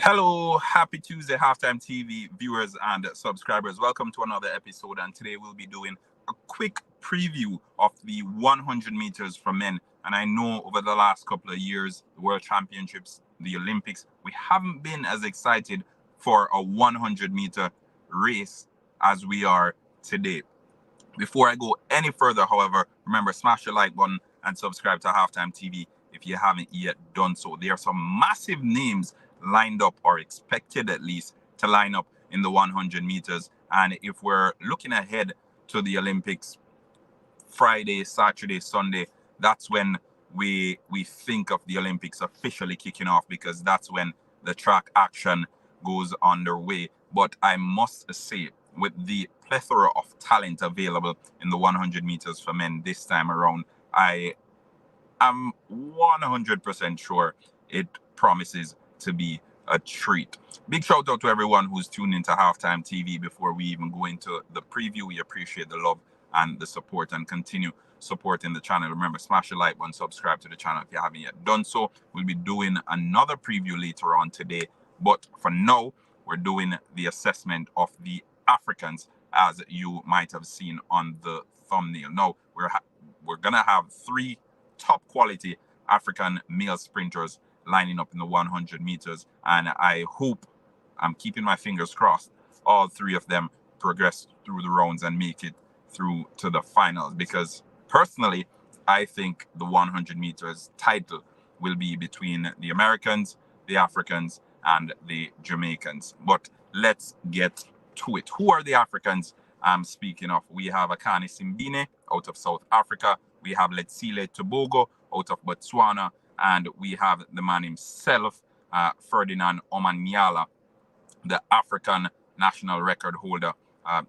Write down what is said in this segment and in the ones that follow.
Hello, happy Tuesday, Halftime TV viewers and subscribers. Welcome to another episode, and today we'll be doing a quick preview of the 100 meters for men. And I know over the last couple of years, the World Championships, the Olympics, we haven't been as excited for a 100-meter race as we are today. Before I go any further, however, remember, smash the like button and subscribe to Halftime TV if you haven't yet done so. There are some massive names lined up, or expected at least to line up in the 100 meters. And if we're looking ahead to the Olympics, Friday, Saturday, Sunday, that's when we think of the Olympics officially kicking off, because that's when the track action goes underway. But I must say, with the plethora of talent available in the 100 meters for men this time around, I am 100% sure it promises to be a treat. Big shout out to everyone who's tuned into Halftime TV. Before we even go into the preview, we appreciate the love and the support, and continue supporting the channel. Remember, smash the like button, subscribe to the channel if you haven't yet done so. We'll be doing another preview later on today, but for now, we're doing the assessment of the Africans, as you might have seen on the thumbnail. Now, we're gonna have three top quality African male sprinters lining up in the 100 meters, and I hope, I'm keeping my fingers crossed, all three of them progress through the rounds and make it through to the finals, because personally I think the 100 meters title will be between the Americans, the Africans, and the Jamaicans. But let's get to it. Who are the Africans I'm speaking of? We have Akani Simbine out of South Africa, we have Letsile Tebogo out of Botswana, and we have the man himself, Ferdinand Omanyala, the African national record holder.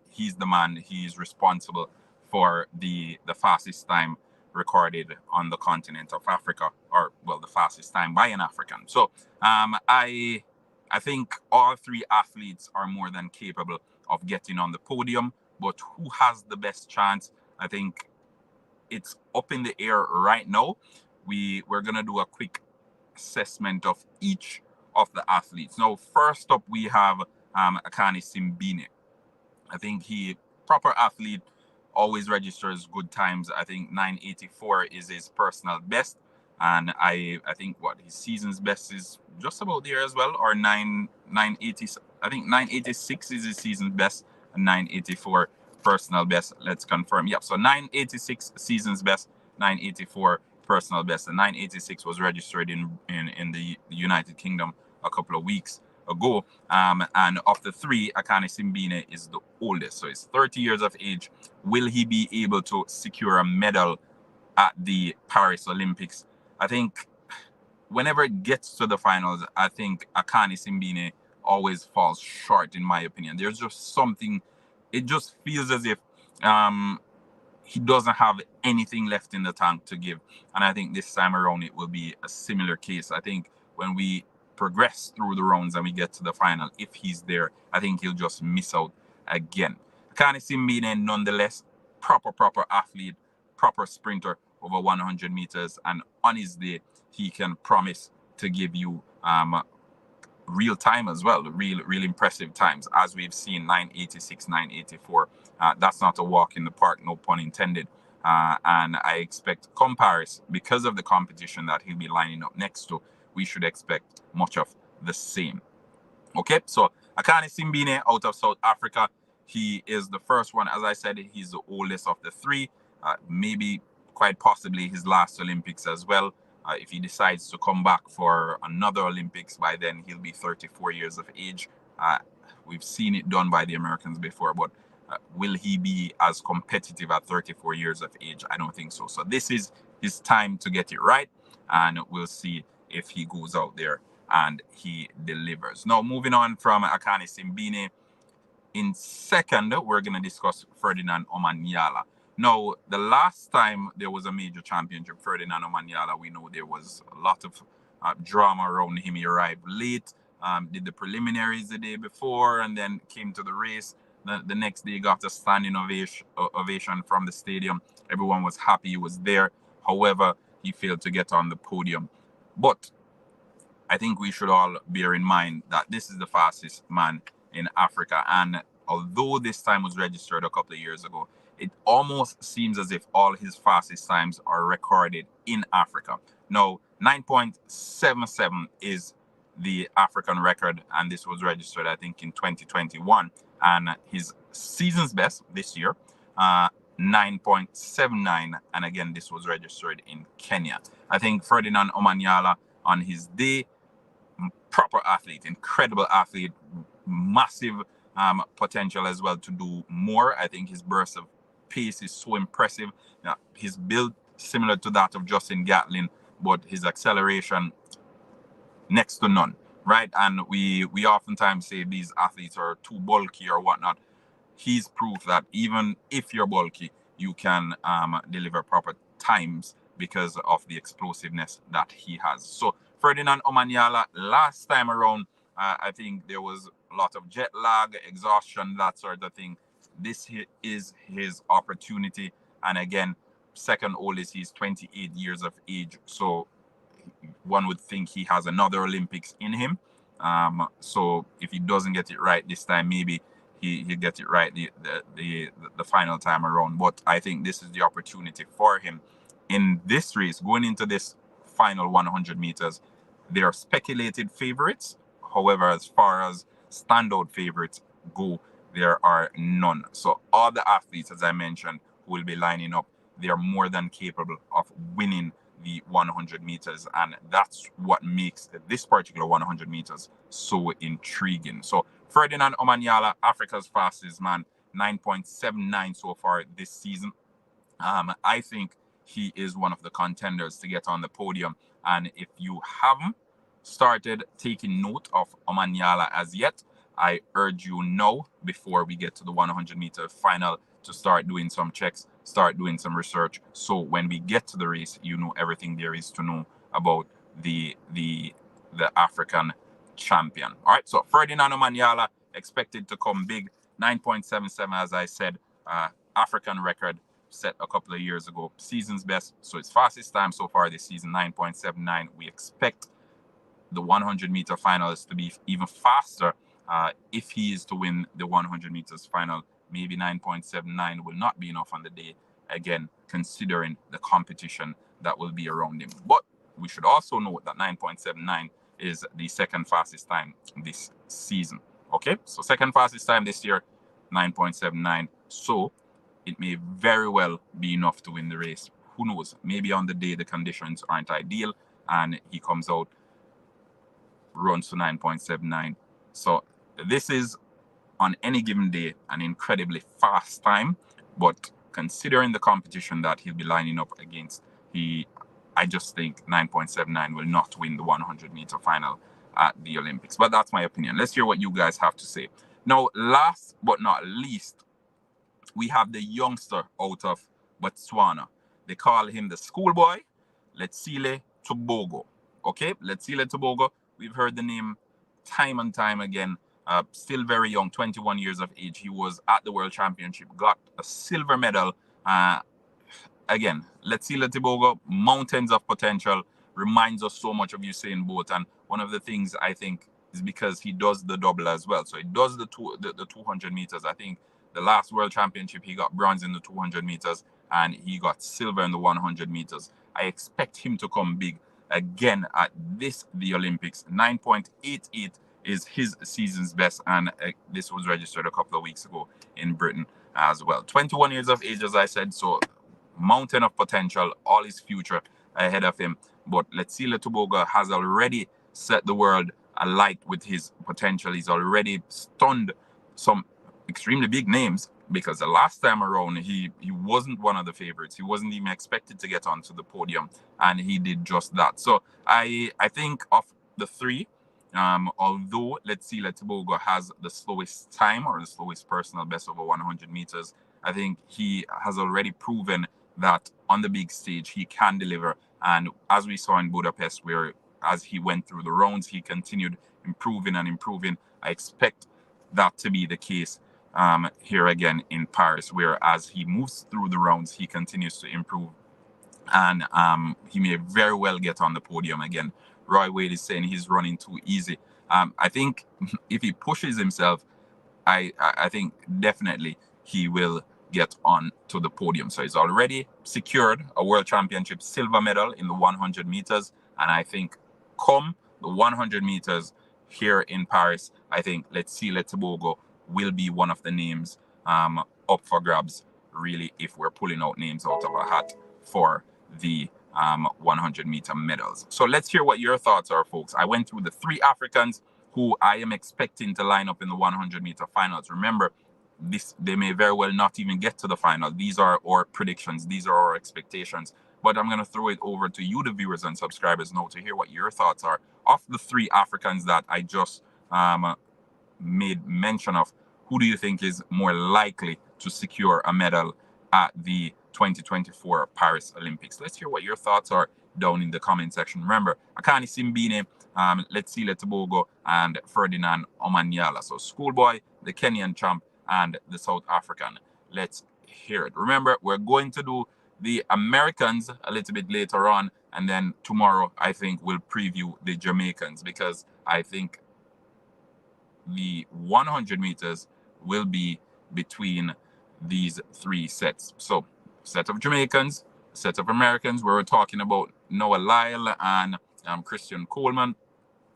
He's the man. He's responsible for the fastest time recorded on the continent of Africa, or, well, the fastest time by an African. So I think all three athletes are more than capable of getting on the podium, but who has the best chance? I think it's up in the air right now. We're gonna do a quick assessment of each of the athletes. Now, first up, we have Akani Simbine. I think he, proper athlete, always registers good times. I think 9:84 is his personal best, and I think what his season's best is just about there as well, or 980. I think 986 is his season's best, and 984 personal best. Let's confirm. Yep. So 986 season's best, 984 personal best, and 986 was registered in the United Kingdom a couple of weeks ago. And of the three, Akani Simbine is the oldest, so he's 30 years of age. Will he be able to secure a medal at the Paris Olympics? I think whenever it gets to the finals, I think Akani Simbine always falls short, in my opinion. There's just something, it just feels as if he doesn't have anything left in the tank to give. And I think this time around it will be a similar case. I think when we progress through the rounds and we get to the final, if he's there, I think he'll just miss out again. Akani Simbine, nonetheless, proper athlete, proper sprinter over 100 meters. And on his day, he can promise to give you real time as well, real impressive times, as we've seen. 986, 984. That's not a walk in the park, no pun intended. And I expect, come Paris, because of the competition that he'll be lining up next to, we should expect much of the same. Okay, so Akani Simbine out of South Africa, he is the first one. As I said, he's the oldest of the three, maybe quite possibly his last Olympics as well. If he decides to come back for another Olympics, by then he'll be 34 years of age. We've seen it done by the Americans before, but will he be as competitive at 34 years of age? I don't think so. So this is his time to get it right, and we'll see if he goes out there and he delivers. Now, moving on from Akani Simbine, in second, we're going to discuss Ferdinand Omanyala. Now, the last time there was a major championship, Ferdinand Omanyala, we know there was a lot of drama around him. He arrived late, did the preliminaries the day before, and then came to the race. The next day, got a standing ovation from the stadium. Everyone was happy he was there. However, he failed to get on the podium. But I think we should all bear in mind that this is the fastest man in Africa. And although this time was registered a couple of years ago, it almost seems as if all his fastest times are recorded in Africa. Now, 9.77 is the African record, and this was registered, I think, in 2021. And his season's best this year, 9.79. And again, this was registered in Kenya. I think Ferdinand Omanyala on his day, proper athlete, incredible athlete, massive potential as well to do more. I think his burst of pace is so impressive. His build similar to that of Justin Gatlin, but his acceleration next to none, right? And we oftentimes say these athletes are too bulky or whatnot. He's proof that even if you're bulky, you can deliver proper times because of the explosiveness that he has. So Ferdinand Omanyala, last time around, I think there was a lot of jet lag, exhaustion, that sort of thing. This is his opportunity. And again, second oldest, he's 28 years of age. So one would think he has another Olympics in him. So if he doesn't get it right this time, maybe he'll get it right the final time around. But I think this is the opportunity for him in this race. Going into this final 100 meters, there are speculated favorites. However, as far as standout favorites go, there are none. So all the athletes, as I mentioned, who will be lining up, they are more than capable of winning the 100 meters. And that's what makes this particular 100 meters so intriguing. So Ferdinand Omanyala, Africa's fastest man, 9.79 so far this season. I think he is one of the contenders to get on the podium. And if you haven't started taking note of Omanyala as yet, I urge you now, before we get to the 100-meter final, to start doing some checks, start doing some research. So when we get to the race, you know everything there is to know about the African champion. All right, so Ferdinand Omanyala expected to come big, 9.77, as I said, African record set a couple of years ago, season's best. So it's fastest time so far this season, 9.79. We expect the 100-meter finals to be even faster. If he is to win the 100 meters final, maybe 9.79 will not be enough on the day, again, considering the competition that will be around him. But we should also note that 9.79 is the second fastest time this season. Okay, so second fastest time this year, 9.79. So it may very well be enough to win the race. Who knows? Maybe on the day the conditions aren't ideal and he comes out, runs to 9.79. So this is, on any given day, an incredibly fast time. But considering the competition that he'll be lining up against, I just think 9.79 will not win the 100-meter final at the Olympics. But that's my opinion. Let's hear what you guys have to say. Now, last but not least, we have the youngster out of Botswana. They call him the schoolboy, Letsile Tebogo. Okay, Letsile Tebogo. We've heard the name time and time again. Still very young, 21 years of age. He was at the World Championship, got a silver medal. Again, Letsile Tebogo, mountains of potential, reminds us so much of Usain Bolt. And one of the things I think is because he does the double as well. So he does the 200 meters. I think the last World Championship, he got bronze in the 200 meters and he got silver in the 100 meters. I expect him to come big again at the Olympics. 9.88 is his season's best, and this was registered a couple of weeks ago in Britain as well. 21 years of age, as I said, so mountain of potential, all his future ahead of him. But Letsile Tebogo has already set the world alight with his potential. He's already stunned some extremely big names, because the last time around he wasn't one of the favorites. He wasn't even expected to get onto the podium, and he did just that. So I think of the three, although Letsile Tebogo has the slowest time, or the slowest personal best over 100 meters, I think he has already proven that on the big stage he can deliver. And as we saw in Budapest, where as he went through the rounds, he continued improving and improving. I expect that to be the case here again in Paris, where as he moves through the rounds, he continues to improve. And he may very well get on the podium again Roy Wade is saying he's running too easy. I think if he pushes himself, I think definitely he will get on to the podium. So he's already secured a world championship silver medal in the 100 meters. And I think come the 100 meters here in Paris, I think Letsile Tebogo will be one of the names up for grabs, really, if we're pulling out names out of a hat for the 100-meter medals. So let's hear what your thoughts are, folks. I went through the 3 Africans who I am expecting to line up in the 100-meter finals. Remember, they may very well not even get to the final. These are our predictions. These are our expectations. But I'm going to throw it over to you, the viewers and subscribers, now to hear what your thoughts are of the 3 Africans that I just made mention of. Who do you think is more likely to secure a medal at the 2024 Paris Olympics? Let's hear what your thoughts are down in the comment section. Remember, Akani Simbine, Letsile Tebogo, and Ferdinand Omanyala. So Schoolboy, the Kenyan champ, and the South African. Let's hear it. Remember, we're going to do the Americans a little bit later on, and then tomorrow I think we'll preview the Jamaicans, because I think the 100 meters will be between these 3 sets. So, set of Jamaicans, set of Americans, where we're talking about Noah Lyle and Christian Coleman.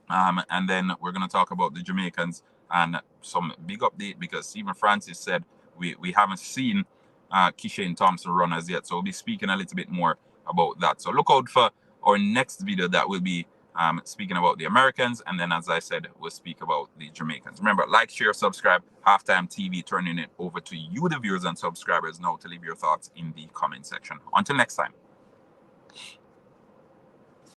And then we're going to talk about the Jamaicans and some big update, because Stephen Francis said we haven't seen Kishane Thompson run as yet. So we'll be speaking a little bit more about that. So look out for our next video that will be speaking about the Americans. And then, as I said, we'll speak about the Jamaicans. Remember, like, share, subscribe. Halftime TV, turning it over to you, the viewers and subscribers, now to leave your thoughts in the comment section. Until next time.